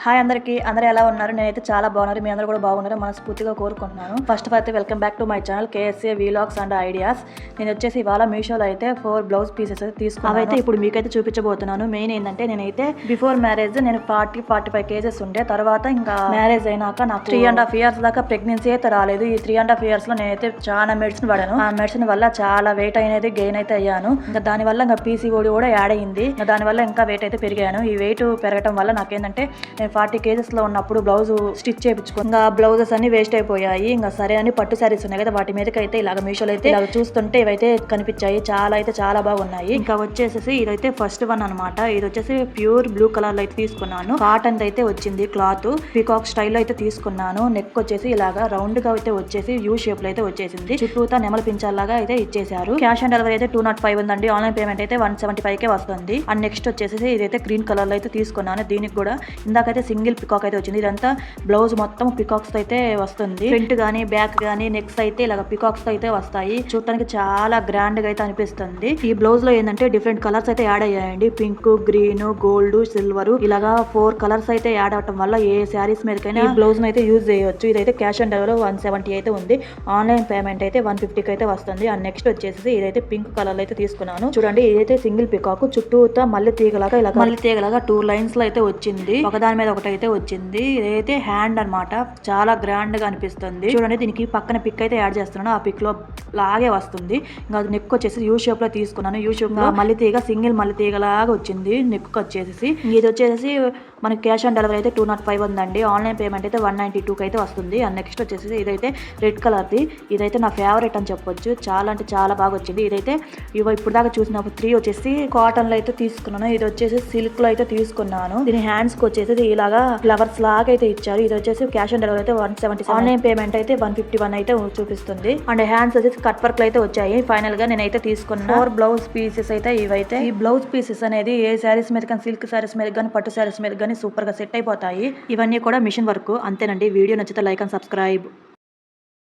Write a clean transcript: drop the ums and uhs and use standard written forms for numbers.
Hi అందరూ ఎలా ఉన్నారు? నేనైతే చాలా బాగున్నారు. మీ అందరూ కూడా బాగున్నారు మనస్ఫూర్తిగా కోరుకుంటున్నాను. ఫస్ట్ ఆఫ్ ఆల్ అయితే welcome back to my channel KSA vlogs and ideas. నేను వచ్చేసి ఇవాళ మీషోలో అయితే 4 బ్లౌజ్ పీసెస్ అయితే తీసుకున్నాను. అవైతే ఇప్పుడు మీకైతే చూపించబోతున్నాను. మెయిన్ ఏంటంటే నేనైతే బిఫోర్ మ్యారేజ్ నేను 40-45 కేజెస్ ఉండే. తర్వాత ఇంకా మ్యారేజ్ అయినాక నాకు 3.5 years దాకా ప్రెగ్నెన్సీ అయితే రాలేదు. ఈ 3.5 years లో నేనైతే చాలా మెడిసిన్ వాడాను. ఆ మెడిసిన్ వల్ల చాలా వెయిట్ అనేది గెయిన్ అయితే అయ్యాను. ఇంకా దానివల్ల ఇంకా PCOD కూడా యాడ్ అయ్యింది. ఇంకా దానివల్ల ఇంకా వెయిట్ అయితే పెరిగాను. ఈ వెయిట్ పెరగడం వల్ల నాకేంటంటే 40 కేజెస్ లో ఉన్నప్పుడు బ్లౌజ్ స్టిచ్ చేయించుకుని ఇంకా బ్లౌజెస్ అన్ని వేస్ట్ అయిపోయాయి. ఇంకా సరే అని పట్టు శారీస్ ఉన్నాయి కదా, వాటి మీదకి అయితే ఇలాగ మీషోలో అయితే ఇలా చూస్తుంటే ఇవైతే కనిపించాయి. చాలా బాగున్నాయి. ఇంకా వచ్చేసి ఇదైతే ఫస్ట్ వన్ అనమాట. ఇది వచ్చేసి ప్యూర్ బ్లూ కలర్ లో అయితే తీసుకున్నాను. కాటన్ అయితే వచ్చింది. క్లాత్ పీకాక్ స్టైల్లో అయితే తీసుకున్నాను. నెక్ వచ్చేసి ఇలాగా రౌండ్ గా అయితే వచ్చేసి యూ షేప్ లో అయితే వచ్చేసింది. చుట్టూతా నెమల పించాలాగా అయితే ఇచ్చేసారు. క్యాష్ ఆన్ డెలివరీ అయితే 205 ఉందండి. ఆన్లైన్ పేమెంట్ అయితే 175 కే వస్తుంది. అండ్ నెక్స్ట్ వచ్చేసి ఇదైతే గ్రీన్ కలర్ లో అయితే తీసుకున్నాను. దీనికి కూడా ఇందాకైతే సింగిల్ పికాక్ అయితే వచ్చింది. ఇదంతా బ్లౌజ్ మొత్తం పికాక్స్ అయితే వస్తుంది. ఫ్రంట్ గానీ బ్యాక్ గానీ నెక్స్ అయితే ఇలా పికాక్స్ అయితే వస్తాయి. చూడటానికి చాలా గ్రాండ్ గా అయితే అనిపిస్తుంది. ఈ బ్లౌజ్ లో ఏంటంటే డిఫరెంట్ కలర్స్ అయితే యాడ్ అయ్యాయండి. పింక్, గ్రీన్, గోల్డ్, సిల్వర్ ఇలాగా 4 కలర్స్ అయితే యాడ్ అవటం వల్ల ఏ శారీస్ మీదకైనా ఈ బ్లౌజ్ అయితే యూజ్ చేయొచ్చు. ఇదైతే క్యాష్ ఆన్ డెలివరీ 170 అయితే ఉంది. ఆన్లైన్ పేమెంట్ అయితే 150 అయితే వస్తుంది. అండ్ నెక్స్ట్ వచ్చేసి ఇదైతే పింక్ కలర్ అయితే తీసుకున్నాను. చూడండి, ఇదైతే సింగిల్ పికాక్ చుట్టూతా మళ్ళీ తీగలాగా ఇలా మళ్ళీ తీగలాగా 2 లైన్స్ లో అయితే వచ్చింది. ఒకదాని మీద ఒకటి అయితే వచ్చింది. ఇదైతే హ్యాండ్ అన్నమాట. చాలా గ్రాండ్ గా అనిపిస్తుంది. చూడండి, దీనికి పక్కన పిక్ అయితే యాడ్ చేస్తున్నాను. ఆ పిక్ లో లాగే వస్తుంది. ఇంకా నెక్ వచ్చేసి యూ షేప్ లో తీసుకున్నాను. యూ షేప్ లో మళ్ళీ తీగ సింగిల్ మళ్ళీ తీగలాగా వచ్చింది. నెక్ వచ్చేసి ఇది వచ్చేసి మనకి క్యాష్ ఆన్ డెలివరీ అయితే 205 ఉందండి. ఆన్లైన్ పేమెంట్ అయితే 192 అయితే వస్తుంది. అండ్ నెక్స్ట్ వచ్చేసి ఇదైతే రెడ్ కలర్ది. ఇదైతే నా ఫేవరెట్ అని చెప్పొచ్చు. చాలా అంటే చాలా బాగా వచ్చింది. ఇదైతే ఇప్పుడు దాకా చూసినప్పుడు 3 వచ్చేసి కాటన్ లో అయితే తీసుకున్నాను. ఇది వచ్చేసి సిల్క్ లో అయితే తీసుకున్నాను. దీని హ్యాండ్స్ కి వచ్చేసి ఇలాగా ఫ్లవర్స్ లాగా అయితే ఇచ్చారు. ఇది వచ్చేసి క్యాష్ ఆన్ డెలివరీ అయితే 170. ఆన్లైన్ పేమెంట్ అయితే 151 అయితే చూపిస్తుంది. అండ్ హ్యాండ్స్ వచ్చేసి కట్ వర్క్ అయితే వచ్చాయి. ఫైనల్ గా నేనైతే తీసుకున్నాను 4 బ్లౌజ్ పీసెస్ అయితే ఇవైతే. ఈ బ్లౌజ్ పీసెస్ అనేది ఏ శారీస్ మీద కానీ, సిల్క్ శారీస్ మీద కానీ, పట్టు శారీస్ మీద కానీ సూపర్ గా సెట్ అయిపోతాయి. ఇవన్నీ కూడా మిషన్ వర్క్. అంతేనండి. వీడియో నచ్చితే లైక్ అండ్ సబ్స్క్రైబ్.